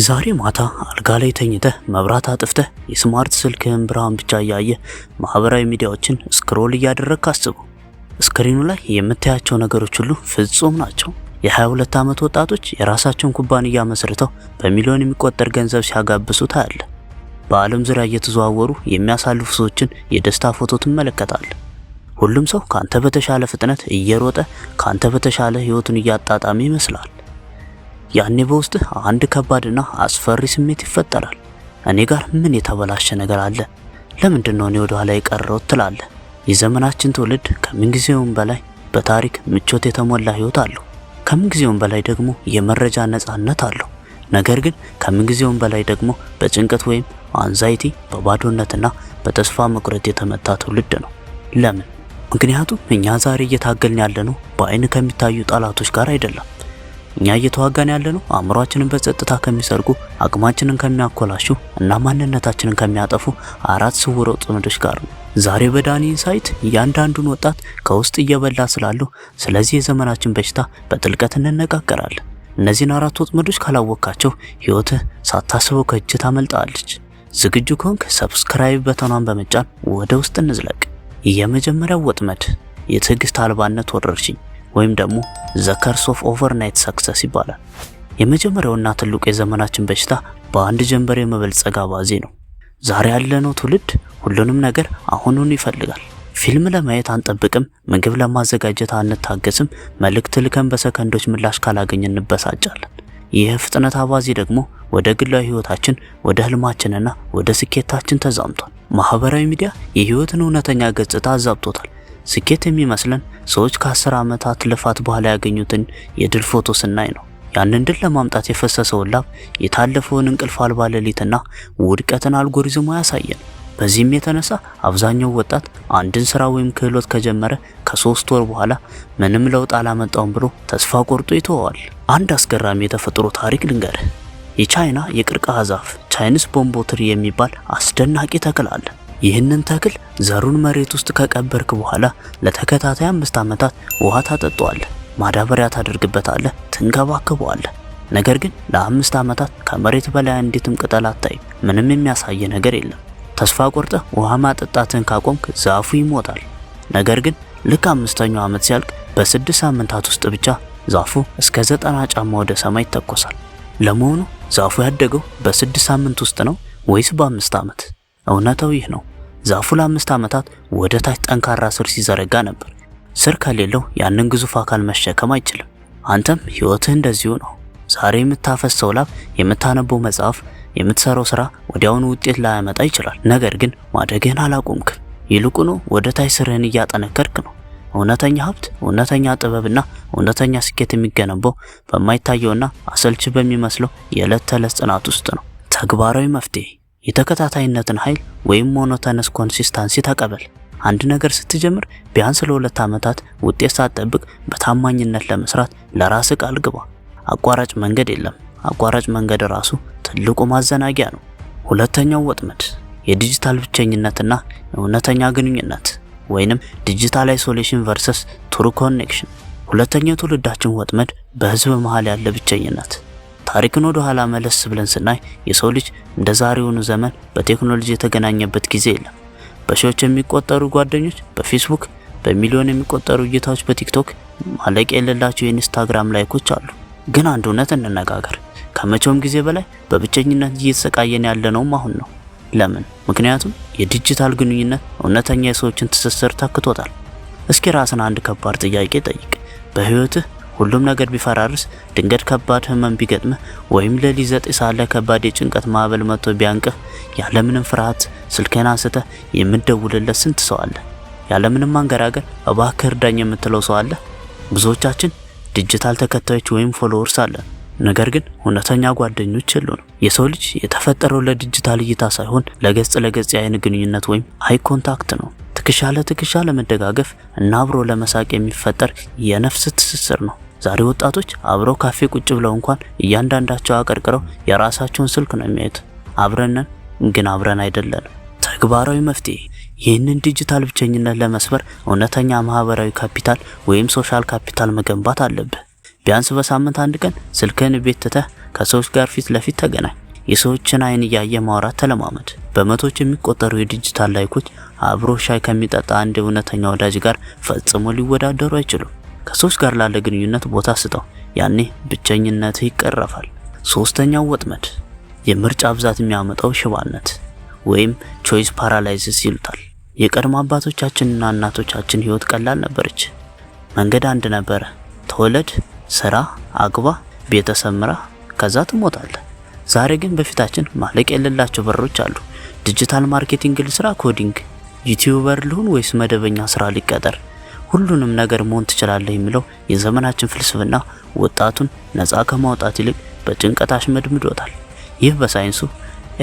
ዛሬ ማታ አልጋ ላይ ተኝተህ መብራት አጥፍተህ የስማርት ስልክህን ብርሃን ብቻ እያየ ማህበራዊ ሚዲያዎችን ስክሮል እያደረግክ አስቡ። ስክሪኑ ላይ የምታያቸው ነገሮች ሁሉ ፍጹም ናቸው። የ22 ዓመት ወጣቶች የራሳቸውን ኩባንያ መስርተው በሚሊዮን የሚቆጠር ገንዘብ ሲያጋብሱ ታያለህ። በዓለም ዙሪያ እየተዘዋወሩ የሚያሳልፉ ሰዎችን የደስታ ፎቶ ትመለከታለህ። ሁሉም ሰው ካንተ በተሻለ ፍጥነት እየሮጠ ካንተ በተሻለ ህይወቱን እያጣጣመ ይመስላል። ያኔ በውስጥህ አንድ ከባድና አስፈሪ ስሜት ይፈጠራል። እኔ ጋር ምን የተበላሸ ነገር አለ? ለምንድነው እኔ ወደ ኋላ የቀረሁት ትላለህ። የዘመናችን ትውልድ ከምንጊዜውም በላይ በታሪክ ምቾት የተሞላ ህይወት አለው። ከምንጊዜውም በላይ ደግሞ የመረጃ ነጻነት አለው። ነገር ግን ከምንጊዜውም በላይ ደግሞ በጭንቀት ወይም አንዛይቲ፣ በባዶነትና በተስፋ መቁረጥ የተመታ ትውልድ ነው። ለምን? ምክንያቱም እኛ ዛሬ እየታገልን ያለነው በአይን ከሚታዩ ጠላቶች ጋር አይደለም። እኛ እየተዋጋን ያለነው አእምሯችንን በጸጥታ ከሚሰርጉ፣ አቅማችንን ከሚያኮላሹ እና ማንነታችንን ከሚያጠፉ አራት ስውር ወጥመዶች ጋር ነው። ዛሬ በዳኒ ኢንሳይት እያንዳንዱን ወጣት ከውስጥ እየበላ ስላለው ስለዚህ የዘመናችን በሽታ በጥልቀት እንነጋገራለን። እነዚህን አራት ወጥመዶች ካላወቃቸው ህይወትህ ሳታስበው ከእጅ ታመልጣለች። ዝግጁ ከሆንክ ሰብስክራይብ በተኗን በመጫን ወደ ውስጥ እንዝለቅ። የመጀመሪያው ወጥመድ የትዕግስት አልባነት ወረርሽኝ ወይም ደግሞ ዘ ከርስ ኦፍ ኦቨርናይት ሰክሰስ ይባላል። የመጀመሪያውና ትልቁ የዘመናችን በሽታ በአንድ ጀንበር የመበልጸግ አባዜ ነው። ዛሬ ያለነው ትውልድ ሁሉንም ነገር አሁኑን ይፈልጋል። ፊልም ለማየት አንጠብቅም፣ ምግብ ለማዘጋጀት አንታገስም፣ መልእክት ልከን በሰከንዶች ምላሽ ካላገኘ እንበሳጫለን። ይህ ፍጥነት አባዜ ደግሞ ወደ ግላዊ ህይወታችን፣ ወደ ህልማችንና ወደ ስኬታችን ተዛምቷል። ማህበራዊ ሚዲያ የህይወትን እውነተኛ ገጽታ አዛብቶታል። ስኬት የሚመስለን ሰዎች ከ10 ዓመታት ልፋት በኋላ ያገኙትን የድል ፎቶ ስናይ ነው። ያንን ድል ለማምጣት የፈሰሰውን ላብ፣ የታለፈውን እንቅልፍ አልባ ሌሊትና ውድቀትን አልጎሪዝሙ ያሳየን። በዚህም የተነሳ አብዛኛው ወጣት አንድን ስራ ወይም ክህሎት ከጀመረ ከ3 ወር በኋላ ምንም ለውጥ አላመጣውም ብሎ ተስፋ ቆርጦ ይተወዋል። አንድ አስገራሚ የተፈጥሮ ታሪክ ልንገርህ። የቻይና የቅርቅሃ ዛፍ ቻይኒስ ቦምቦ ትሪ የሚባል አስደናቂ ተክል አለ። ይህንን ተክል ዘሩን መሬት ውስጥ ከቀበርክ በኋላ ለተከታታይ 5 ዓመታት ውሃ ታጠጣዋለህ፣ ማዳበሪያ ታደርግበታለህ፣ ትንከባከበዋለህ። ነገር ግን ለ5 ዓመታት ከመሬት በላይ አንዲትም ቅጠል አታይም። ምንም የሚያሳይ ነገር የለም። ተስፋ ቆርጠህ ውሃ ማጠጣትን ካቆምክ ዛፉ ይሞታል። ነገር ግን ልክ 5ኛው ዓመት ሲያልቅ በ6 ሳምንታት ውስጥ ብቻ ዛፉ እስከ 90 ጫማ ወደ ሰማይ ይተኮሳል። ለመሆኑ ዛፉ ያደገው በ6 ሳምንት ውስጥ ነው ወይስ በ5 ዓመት? እውነታው ይህ ነው። ዛፉ ለ5 ዓመታት ወደ ታች ጠንካራ ስር ሲዘረጋ ነበር። ስር ከሌለው ያንን ግዙፍ አካል መሸከም አይችልም። አንተም ህይወትህ እንደዚሁ ነው። ዛሬ የምታፈሰው ላብ፣ የምታነበው መጽሐፍ፣ የምትሰራው ስራ ወዲያውኑ ውጤት ላያመጣ ይችላል። ነገር ግን ማደግህን አላቆምክም። ይልቁኑ ወደ ታች ስርህን እያጠነከርክ ነው። እውነተኛ ሀብት፣ እውነተኛ ጥበብና እውነተኛ ስኬት የሚገነባው በማይታየውና አሰልቺ በሚመስለው የዕለት ተዕለት ጽናት ውስጥ ነው። ተግባራዊ መፍትሄ የተከታታይነትን ኃይል ወይም ሞኖተነስ ኮንሲስታንሲ ተቀበል። አንድ ነገር ስትጀምር ቢያንስ ለ2 ዓመታት ውጤት ሳትጠብቅ በታማኝነት ለመስራት ለራስህ ቃል ግባ። አቋራጭ መንገድ የለም። አቋራጭ መንገድ ራሱ ትልቁ ማዘናጊያ ነው። ሁለተኛው ወጥመድ የዲጂታል ብቸኝነትና እውነተኛ ግንኙነት ወይንም ዲጂታል አይሶሌሽን ቨርሰስ ትሩ ኮኔክሽን። ሁለተኛው ትውልዳችን ወጥመድ በህዝብ መሃል ያለ ብቸኝነት። ታሪክን ወደ ኋላ መለስ ብለን ስናይ የሰው ልጅ እንደ ዛሬውኑ ዘመን በቴክኖሎጂ የተገናኘበት ጊዜ የለም። በሺዎች የሚቆጠሩ ጓደኞች በፌስቡክ፣ በሚሊዮን የሚቆጠሩ እይታዎች በቲክቶክ፣ ማለቂያ የሌላቸው የኢንስታግራም ላይኮች አሉ። ግን አንድ እውነት እንነጋገር፣ ከመቼውም ጊዜ በላይ በብቸኝነት እየተሰቃየን ያለነውም አሁን ነው። ለምን? ምክንያቱም የዲጂታል ግንኙነት እውነተኛ የሰዎችን ትስስር ተክቶታል። እስኪ ራስን አንድ ከባድ ጥያቄ ጠይቅ። በህይወትህ ሁሉም ነገር ቢፈራርስ፣ ድንገት ከባድ ህመም ቢገጥምህ ወይም ሌሊት 9 ሰዓት ላይ ከባድ የጭንቀት ማዕበል መጥቶ ቢያንቅህ ያለምንም ፍርሃት ስልክህን አንስተህ የምትደውልለት ስንት ሰው አለ? ያለምንም ማንገራገር እባክህ እርዳኝ የምትለው ሰው አለ? ብዙዎቻችን ዲጂታል ተከታዮች ወይም ፎሎወርስ አለን፣ ነገር ግን እውነተኛ ጓደኞች የሉንም። የሰው ልጅ የተፈጠረው ለዲጂታል እይታ ሳይሆን ለገጽ ለገጽ የአይን ግንኙነት ወይም አይ ኮንታክት ነው። ትከሻ ለትከሻ ለመደጋገፍ እና አብሮ ለመሳቅ የሚፈጠር የነፍስ ትስስር ነው። ዛሬ ወጣቶች አብረው ካፌ ቁጭ ብለው እንኳን እያንዳንዳቸው አቀርቅረው የራሳቸውን ስልክ ነው የሚያዩት። አብረንን ግን አብረን አይደለንም። ተግባራዊ መፍትሄ ይህንን ዲጂታል ብቸኝነት ለመስበር እውነተኛ ማህበራዊ ካፒታል ወይም ሶሻል ካፒታል መገንባት አለብህ። ቢያንስ በሳምንት አንድ ቀን ስልክህን ቤት ትተህ ከሰዎች ጋር ፊት ለፊት ተገናኝ። የሰዎችን አይን እያየ ማውራት ተለማመድ። በመቶዎች የሚቆጠሩ የዲጂታል ላይኮች አብሮ ሻይ ከሚጠጣ አንድ እውነተኛ ወዳጅ ጋር ፈጽሞ ሊወዳደሩ አይችሉም። ከሰዎች ጋር ላለ ግንኙነት ቦታ ስጠው። ያኔ ብቸኝነትህ ይቀረፋል። ሶስተኛው ወጥመድ የምርጫ ብዛት የሚያመጣው ሽባነት ወይም ቾይስ ፓራላይሲስ ይሉታል። የቀድሞ አባቶቻችንና እናቶቻችን ህይወት ቀላል ነበረች። መንገድ አንድ ነበረ። ተወለድ፣ ስራ፣ አግባ፣ ቤተሰብ ምራ፣ ከዛ ትሞታለህ። ዛሬ ግን በፊታችን ማለቅ የሌላቸው በሮች አሉ። ዲጂታል ማርኬቲንግ ልስራ፣ ኮዲንግ፣ ዩቲዩበር ልሁን ወይስ መደበኛ ስራ ሊቀጠር? ሁሉንም ነገር መሆን ትችላለህ የሚለው የዘመናችን ፍልስፍና ወጣቱን ነፃ ከማውጣት ይልቅ በጭንቀት አሽመድምዶታል። ይህ በሳይንሱ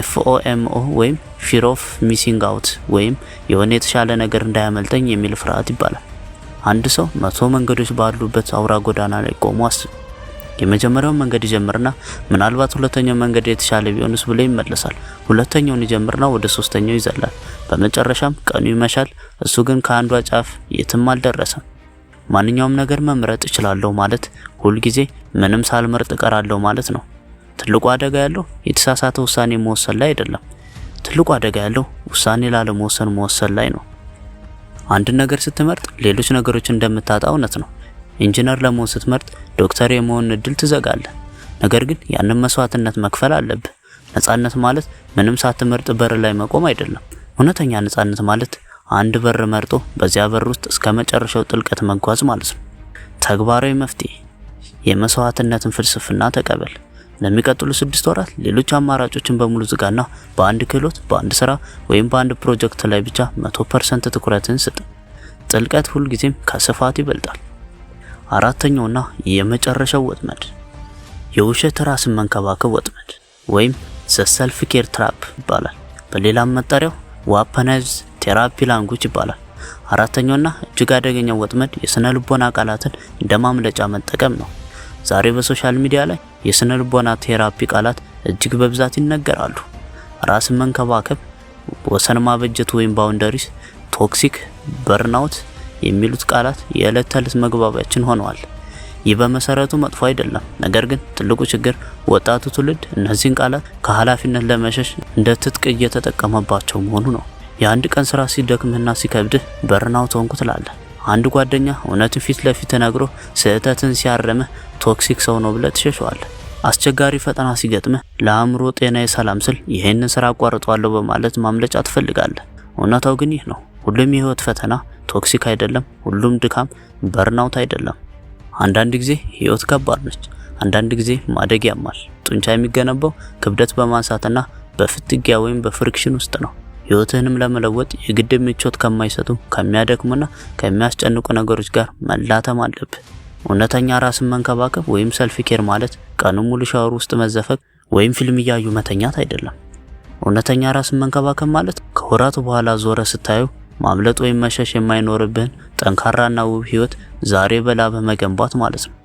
FOMO ወይም ፊር ኦፍ ሚሲንግ አውት ወይም የሆነ የተሻለ ነገር እንዳያመልጠኝ የሚል ፍርሃት ይባላል። አንድ ሰው 100 መንገዶች ባሉበት አውራ ጎዳና ላይ ቆሞ አስብ። የመጀመሪያውን መንገድ ይጀምርና ምናልባት ሁለተኛው መንገድ የተሻለ ቢሆንስ ብሎ ይመለሳል። ሁለተኛውን ይጀምርና ወደ ሶስተኛው ይዘላል። በመጨረሻም ቀኑ ይመሻል። እሱ ግን ከአንዷ ጫፍ የትም አልደረሰም። ማንኛውም ነገር መምረጥ እችላለሁ ማለት ሁልጊዜ ምንም ሳልመርጥ እቀራለሁ ማለት ነው። ትልቁ አደጋ ያለው የተሳሳተ ውሳኔ መወሰን ላይ አይደለም። ትልቁ አደጋ ያለው ውሳኔ ላለመወሰን መወሰን ላይ ነው። አንድ ነገር ስትመርጥ ሌሎች ነገሮች እንደምታጣ እውነት ነው። ኢንጂነር ለመሆን ስትመርጥ ዶክተር የመሆን እድል ትዘጋለህ። ነገር ግን ያንን መስዋዕትነት መክፈል አለብህ። ነፃነት ማለት ምንም ሳትመርጥ በር ላይ መቆም አይደለም። እውነተኛ ነፃነት ማለት አንድ በር መርጦ በዚያ በር ውስጥ እስከ መጨረሻው ጥልቀት መጓዝ ማለት ነው። ተግባራዊ መፍትሄ፣ የመስዋዕትነትን ፍልስፍና ተቀበል። ለሚቀጥሉ 6 ወራት ሌሎች አማራጮችን በሙሉ ዝጋና በአንድ ክህሎት፣ በአንድ ስራ ወይም በአንድ ፕሮጀክት ላይ ብቻ 100% ትኩረትን ስጥ። ጥልቀት ሁልጊዜም ከስፋት ይበልጣል። አራተኛውና የመጨረሻው ወጥመድ የውሸት ራስን መንከባከብ ወጥመድ ወይም ሰልፍ ኬር ትራፕ ይባላል። በሌላም መጠሪያው ዋፐናይዝ ቴራፒ ላንጉጅ ይባላል። አራተኛውና እጅግ አደገኛው ወጥመድ የስነ ልቦና ቃላትን እንደማምለጫ መጠቀም ነው። ዛሬ በሶሻል ሚዲያ ላይ የስነ ልቦና ቴራፒ ቃላት እጅግ በብዛት ይነገራሉ። ራስን መንከባከብ፣ ወሰን ማበጀት ወይም ባውንደሪስ፣ ቶክሲክ፣ በርናውት የሚሉት ቃላት የዕለት ተዕለት መግባቢያችን ሆነዋል። ይህ በመሰረቱ መጥፎ አይደለም። ነገር ግን ትልቁ ችግር ወጣቱ ትውልድ እነዚህን ቃላት ከኃላፊነት ለመሸሽ እንደ ትጥቅ እየተጠቀመባቸው መሆኑ ነው። የአንድ ቀን ስራ ሲደክምህና ሲከብድህ በርናውት ሆንኩ ትላለህ። አንድ ጓደኛ እውነትን ፊት ለፊት ነግሮ ስህተትን ሲያርምህ ቶክሲክ ሰው ነው ብለህ ትሸሸዋለህ። አስቸጋሪ ፈተና ሲገጥምህ ለአእምሮ ጤናዬ ሰላም ስል ይሄንን ስራ አቋርጧለሁ በማለት ማምለጫ ትፈልጋለህ። እውነታው ግን ይህ ነው። ሁሉም የህይወት ፈተና ቶክሲክ አይደለም። ሁሉም ድካም በርናውት አይደለም። አንዳንድ ጊዜ ህይወት ከባድ ነች። አንዳንድ ጊዜ ማደግ ያማል። ጡንቻ የሚገነባው ክብደት በማንሳትና በፍትጊያ ወይም በፍሪክሽን ውስጥ ነው። ህይወትህንም ለመለወጥ የግድ ምቾት ከማይሰጡ ከሚያደክሙና ከሚያስጨንቁ ነገሮች ጋር መላተም አለብህ። እውነተኛ ራስን መንከባከብ ወይም ሰልፍ ኬር ማለት ቀኑን ሙሉ ሻወር ውስጥ መዘፈቅ ወይም ፊልም እያዩ መተኛት አይደለም። እውነተኛ ራስን መንከባከብ ማለት ከወራት በኋላ ዞረ ስታዩ ማምለጥ ወይም መሸሽ የማይኖርብህን ጠንካራና ውብ ህይወት ዛሬ በላብህ መገንባት ማለት ነው።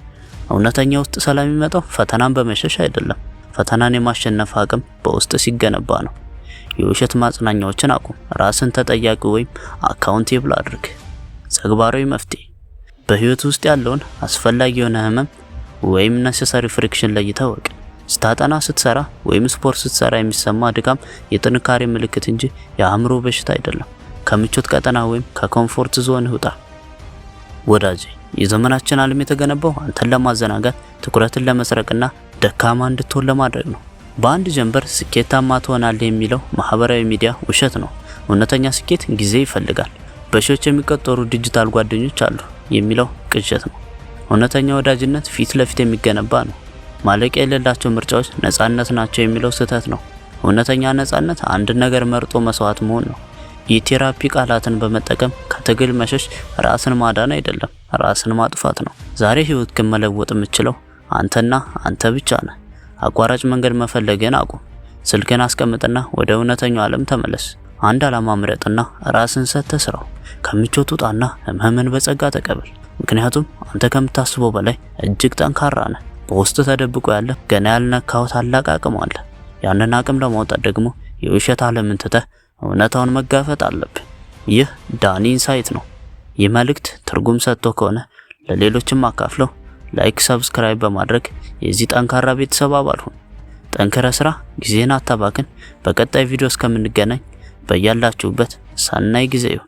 እውነተኛ ውስጥ ሰላም የሚመጣው ፈተናን በመሸሽ አይደለም። ፈተናን የማሸነፍ አቅም በውስጥ ሲገነባ ነው። የውሸት ማጽናኛዎችን አቁም። ራስን ተጠያቂ ወይም አካውንቴብል አድርግ። ተግባራዊ መፍትሄ፣ በህይወት ውስጥ ያለውን አስፈላጊ የሆነ ህመም ወይም ነሰሰሪ ፍሪክሽን ለይተህ ወቅ። ስታጠና፣ ስትሰራ ወይም ስፖርት ስትሰራ የሚሰማ ድካም የጥንካሬ ምልክት እንጂ የአእምሮ በሽታ አይደለም። ከምቾት ቀጠና ወይም ከኮምፎርት ዞን ውጣ። ወዳጄ፣ የዘመናችን ዓለም የተገነባው አንተን ለማዘናጋት፣ ትኩረትን ለመስረቅና ደካማ እንድትሆን ለማድረግ ነው። በአንድ ጀንበር ስኬታማ ትሆናለህ የሚለው ማህበራዊ ሚዲያ ውሸት ነው። እውነተኛ ስኬት ጊዜ ይፈልጋል። በሺዎች የሚቆጠሩ ዲጂታል ጓደኞች አሉ የሚለው ቅዠት ነው። እውነተኛ ወዳጅነት ፊት ለፊት የሚገነባ ነው። ማለቂያ የሌላቸው ምርጫዎች ነፃነት ናቸው የሚለው ስህተት ነው። እውነተኛ ነፃነት አንድ ነገር መርጦ መስዋዕት መሆን ነው። የቴራፒ ቃላትን በመጠቀም ከትግል መሸሽ ራስን ማዳን አይደለም፣ ራስን ማጥፋት ነው። ዛሬ ህይወትህን መለወጥ የምትችለው አንተና አንተ ብቻ ነህ። አቋራጭ መንገድ መፈለግን አቁም። ስልክን አስቀምጥና ወደ እውነተኛው ዓለም ተመለስ። አንድ ዓላማ ምረጥና ራስን ሰጥተህ ስራው። ከምቾት ውጣና ህመምን በጸጋ ተቀበል። ምክንያቱም አንተ ከምታስበው በላይ እጅግ ጠንካራ ነህ። በውስጥ ተደብቆ ያለ ገና ያልነካው ታላቅ አቅም አለ። ያንን አቅም ለማውጣት ደግሞ የውሸት ዓለምን ትተህ እውነታውን መጋፈጥ አለብህ። ይህ ዳኒ ኢንሳይት ነው። ይህ መልእክት ትርጉም ሰጥቶ ከሆነ ለሌሎችም አካፍለው። ላይክ፣ ሰብስክራይብ በማድረግ የዚህ ጠንካራ ቤተሰብ አባል ሁን። ጠንክረ ስራ፣ ጊዜን አታባክን። በቀጣይ ቪዲዮ እስከምንገናኝ በያላችሁበት ሰናይ ጊዜ ይሁን።